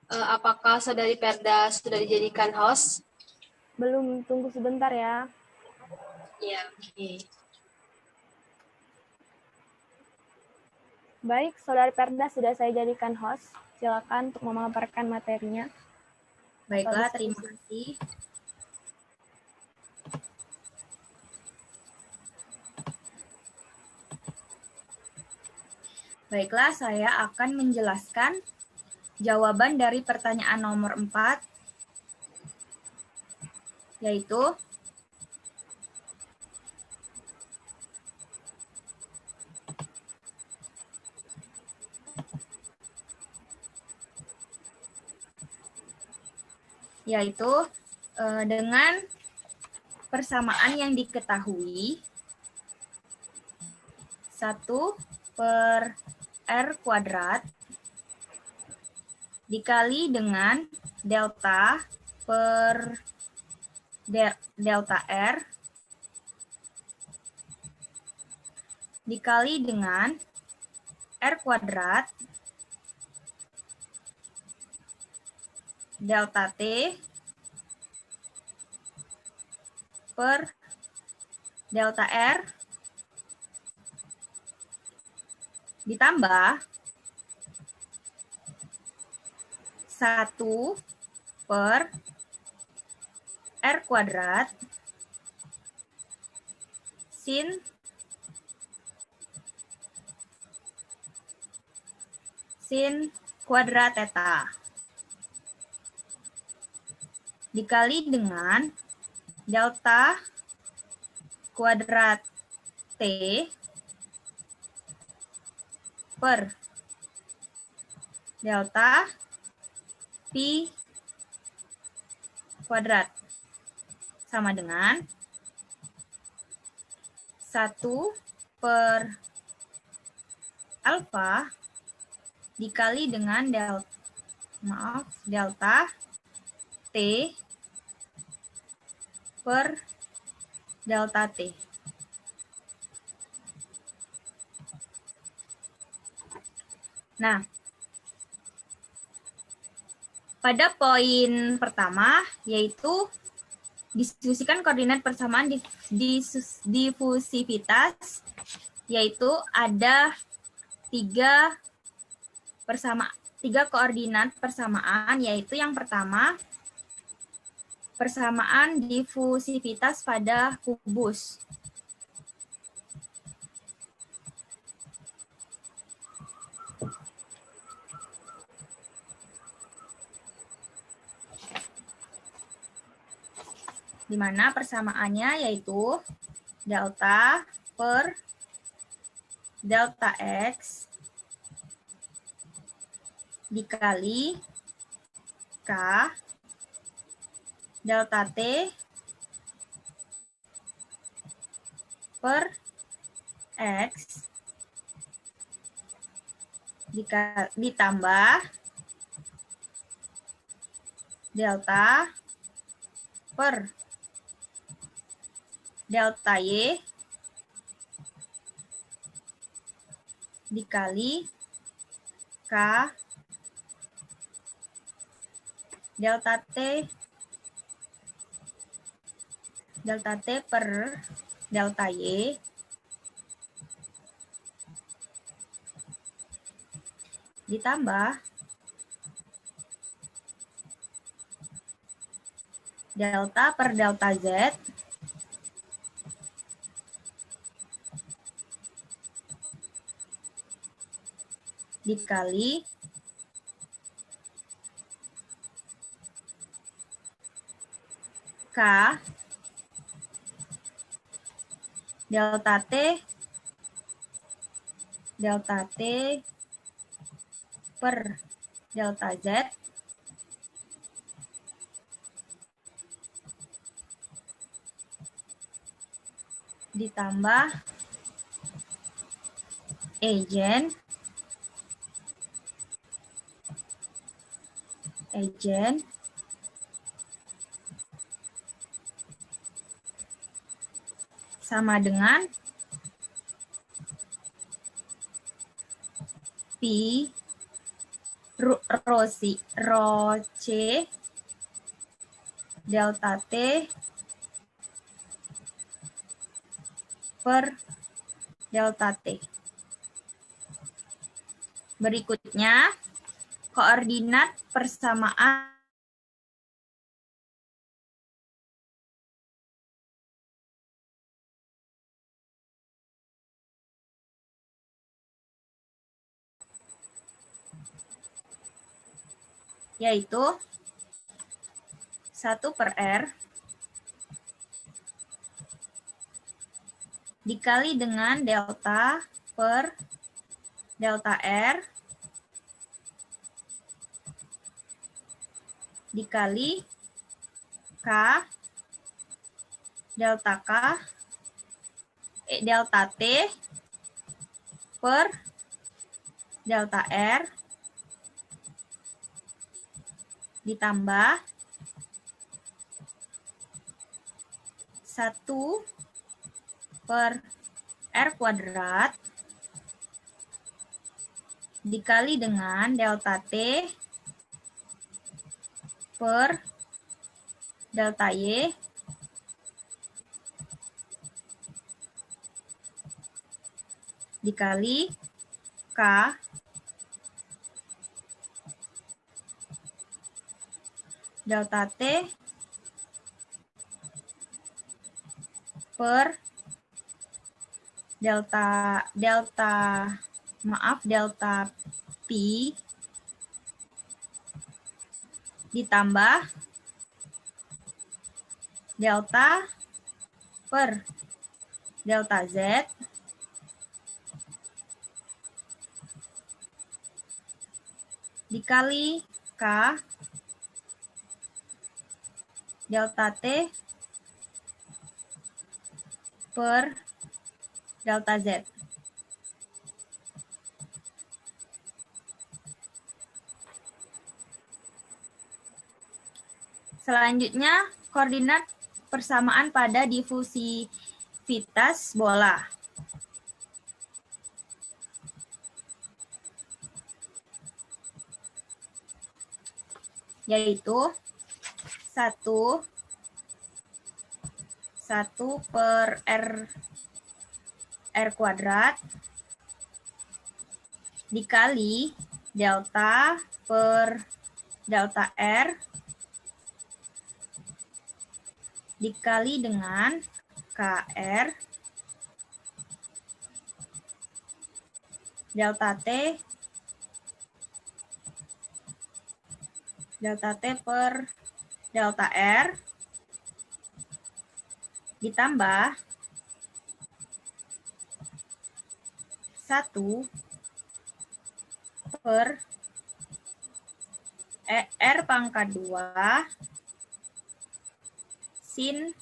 apakah Saudari Perda sudah dijadikan host? Belum, tunggu sebentar ya. Ya, oke. Baik, Saudari Perda sudah saya jadikan host. Silakan untuk memaparkan materinya. Baiklah, terima kasih. Baiklah, saya akan menjelaskan jawaban dari pertanyaan nomor 4, yaitu dengan persamaan yang diketahui 1 per R kuadrat dikali dengan delta per delta R dikali dengan R kuadrat delta T per delta R ditambah 1 per R kuadrat sin kuadrat theta dikali dengan delta kuadrat T per delta Pi kuadrat sama dengan 1 per alfa dikali dengan delta T per delta T. Nah, pada poin pertama, yaitu diskusikan koordinat persamaan difusivitas, yaitu ada 3 koordinat persamaan, yaitu yang pertama, persamaan difusivitas pada kubus. di mana persamaannya yaitu delta per delta X dikali K delta T per X ditambah delta per delta Y dikali K delta T per delta Y ditambah delta per delta Z dikali K delta T per delta Z ditambah Eigen sama dengan Pi rho C delta T per delta T. Berikutnya, koordinat persamaan yaitu 1 per R dikali dengan delta per delta R dikali K delta T per delta R ditambah 1 per R kuadrat dikali dengan delta T per delta Y dikali K delta T per delta Pi ditambah delta per delta Z dikali K delta T per delta Z. Selanjutnya, koordinat persamaan pada difusivitas bola. Yaitu 1 per R kuadrat dikali delta per delta R dikali dengan KR delta T per delta R ditambah 1 per R pangkat 2 sin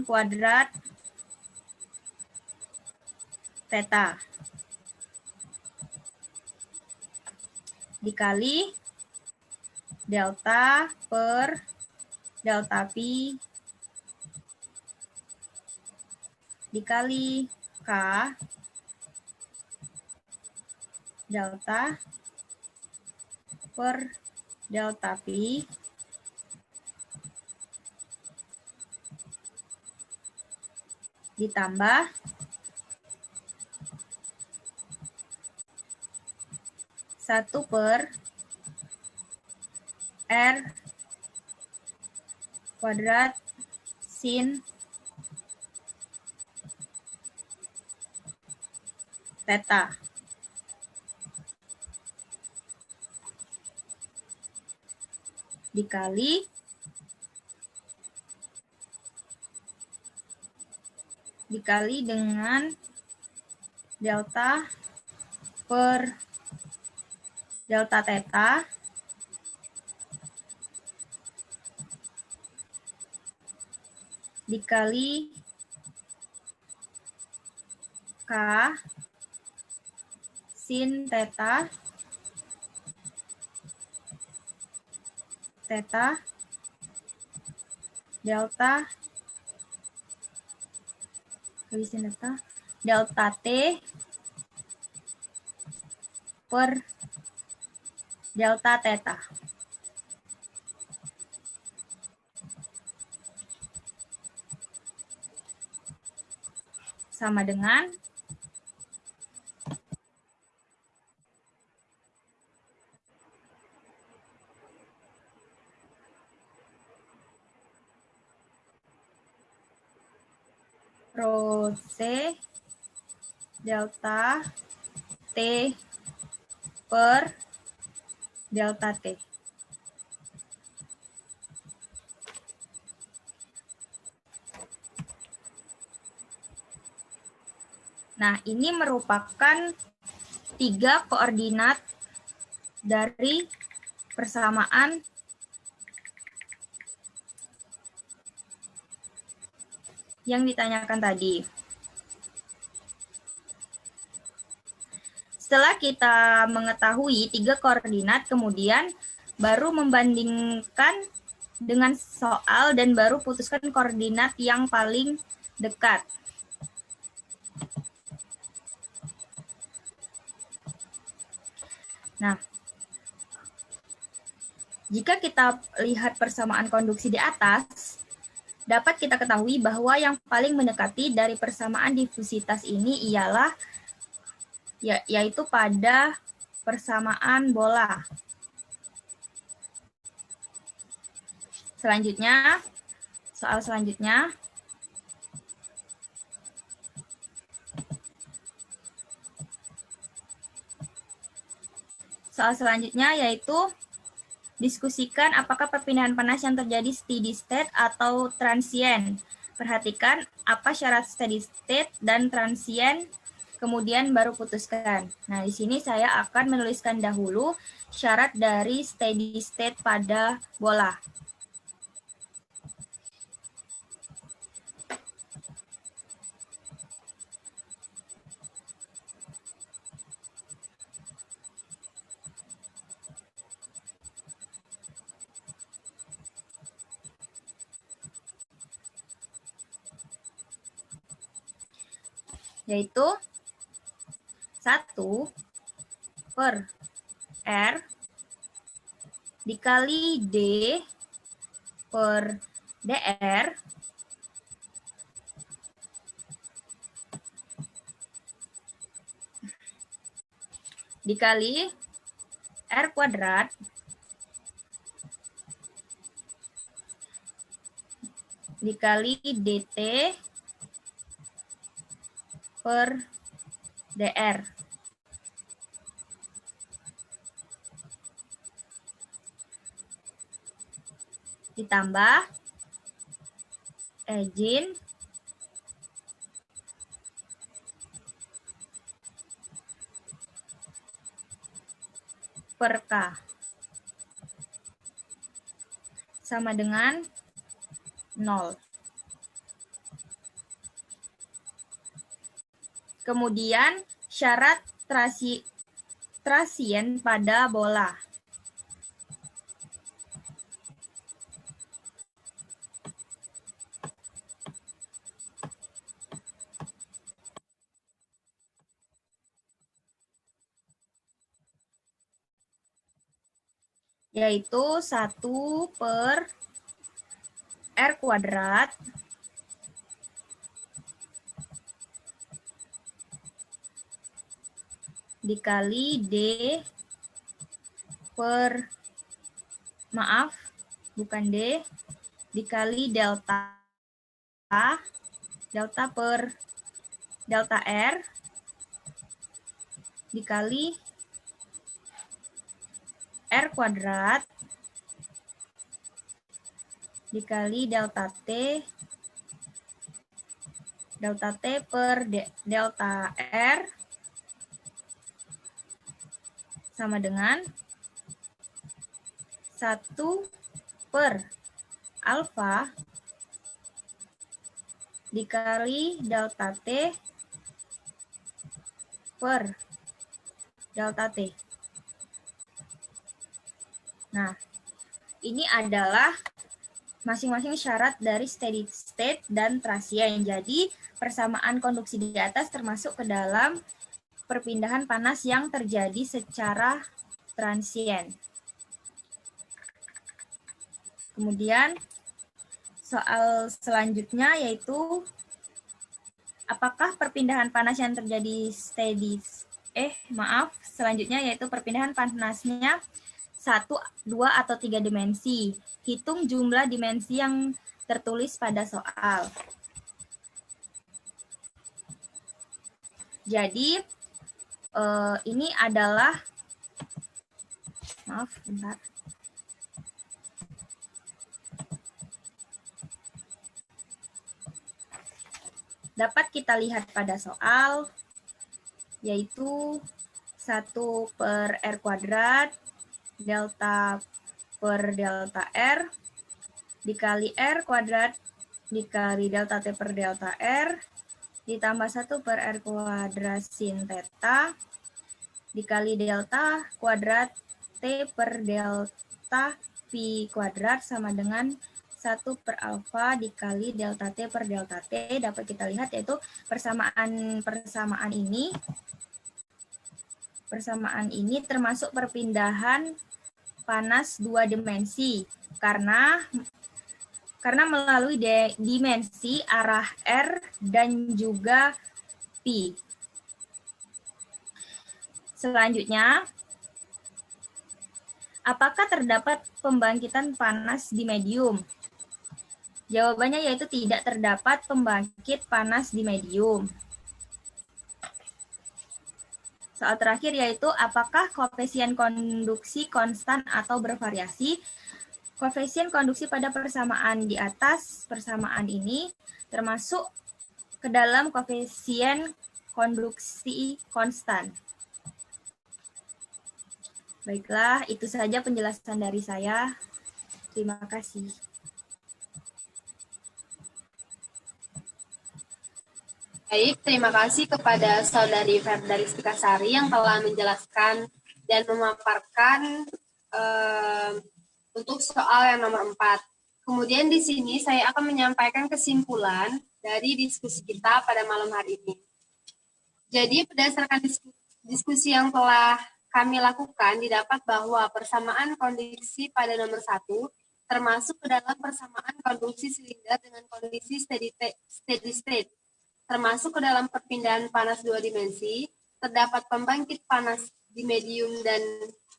kuadrat theta dikali delta per delta pi dikali K delta per delta pi ditambah 1 per R kuadrat sin theta dikali dengan delta per delta theta dikali K sin theta delta T per delta theta. Sama dengan rho C delta T per delta T. Nah, ini merupakan 3 koordinat dari persamaan yang ditanyakan tadi. Setelah kita mengetahui 3 koordinat, kemudian baru membandingkan dengan soal dan baru putuskan koordinat yang paling dekat. Nah, jika kita lihat persamaan konduksi di atas, dapat kita ketahui bahwa yang paling mendekati dari persamaan difusitas ini ialah yaitu pada persamaan bola. Selanjutnya, soal selanjutnya. Soal selanjutnya yaitu diskusikan apakah perpindahan panas yang terjadi steady state atau transient. Perhatikan apa syarat steady state dan transient, kemudian baru putuskan. Nah, di sini saya akan menuliskan dahulu syarat dari steady state pada bola. Yaitu 1 per R dikali D per DR dikali R kuadrat dikali DT per DR. ditambah Egin per K sama dengan 0. Kemudian syarat transien pada bola. Yaitu 1 per R kuadrat dikali D per, maaf, bukan D, dikali delta per delta R dikali R kuadrat dikali delta T per delta R sama dengan 1 per alfa dikali delta T per delta T. Nah, ini adalah masing-masing syarat dari steady state dan transient. Jadi, persamaan konduksi di atas termasuk ke dalam perpindahan panas yang terjadi secara transient. Kemudian, soal selanjutnya yaitu apakah perpindahan panas yang terjadi selanjutnya yaitu perpindahan panasnya 1, 2, atau 3 dimensi. Hitung jumlah dimensi yang tertulis pada soal. Jadi, ini adalah, maaf, bentar. Dapat kita lihat pada soal, yaitu 1 per R kuadrat, delta per delta R, dikali R kuadrat, dikali delta T per delta R, ditambah 1 per R kuadrat sin theta, dikali delta kuadrat T per delta Pi kuadrat sama dengan 1 per alfa dikali delta T per delta T. Dapat kita lihat yaitu persamaan ini termasuk perpindahan panas 2 dimensi karena melalui dimensi arah R dan juga Pi. Selanjutnya, apakah terdapat pembangkitan panas di medium? Jawabannya yaitu tidak terdapat pembangkit panas di medium. Soal terakhir yaitu apakah koefisien konduksi konstan atau bervariasi? Koefisien konduksi pada persamaan di atas persamaan ini termasuk ke dalam koefisien konduksi konstan. Baiklah, itu saja penjelasan dari saya. Terima kasih. Baik, terima kasih kepada Saudari Ferdaristika Sari yang telah menjelaskan dan memaparkan untuk soal yang nomor 4. Kemudian di sini saya akan menyampaikan kesimpulan dari diskusi kita pada malam hari ini. Jadi berdasarkan diskusi yang telah kami lakukan, didapat bahwa persamaan kondisi pada nomor 1 termasuk ke dalam persamaan konduksi silinder dengan kondisi steady state, termasuk ke dalam perpindahan panas 2 dimensi, terdapat pembangkit panas di medium dan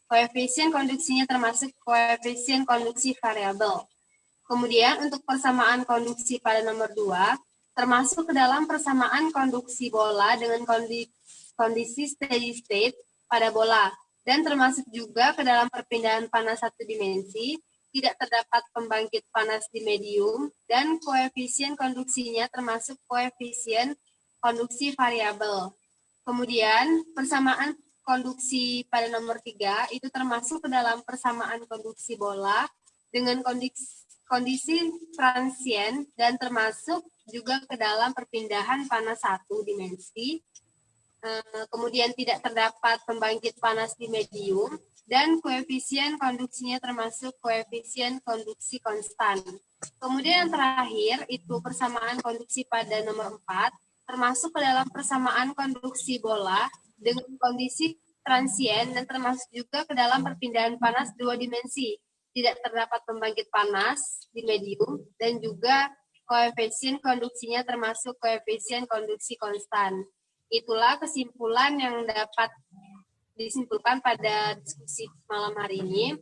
koefisien konduksinya termasuk koefisien konduksi variabel. Kemudian untuk persamaan konduksi pada nomor 2, termasuk ke dalam persamaan konduksi bola dengan kondisi steady state pada bola, dan termasuk juga ke dalam perpindahan panas 1 dimensi, tidak terdapat pembangkit panas di medium, dan koefisien konduksinya termasuk koefisien konduksi variabel. Kemudian, persamaan konduksi pada nomor 3 itu termasuk ke dalam persamaan konduksi bola dengan kondisi transien dan termasuk juga ke dalam perpindahan panas satu dimensi. Kemudian tidak terdapat pembangkit panas di medium, dan koefisien konduksinya termasuk koefisien konduksi konstan. Kemudian yang terakhir itu persamaan konduksi pada nomor 4, termasuk ke dalam persamaan konduksi bola dengan kondisi transien dan termasuk juga ke dalam perpindahan panas dua dimensi. Tidak terdapat pembangkit panas di medium dan juga koefisien konduksinya termasuk koefisien konduksi konstan. Itulah kesimpulan yang dapat disimpulkan pada diskusi malam hari ini.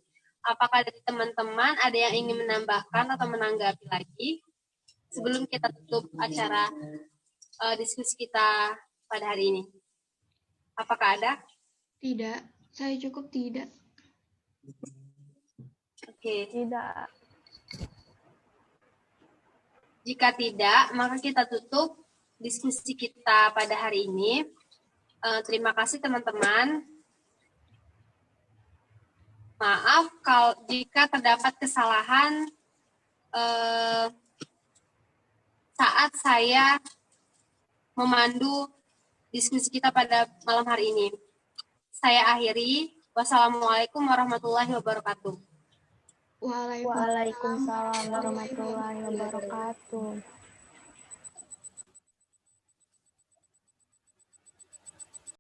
Apakah dari teman-teman ada yang ingin menambahkan atau menanggapi lagi sebelum kita tutup acara diskusi kita pada hari ini? Apakah ada? Tidak, saya cukup tidak. Oke. Tidak. Jika tidak, maka kita tutup diskusi kita pada hari ini. Terima kasih teman-teman. Maaf kalau jika terdapat kesalahan saat saya memandu diskusi kita pada malam hari ini. Saya akhiri. Wassalamualaikum warahmatullahi wabarakatuh. Waalaikumsalam warahmatullahi wabarakatuh.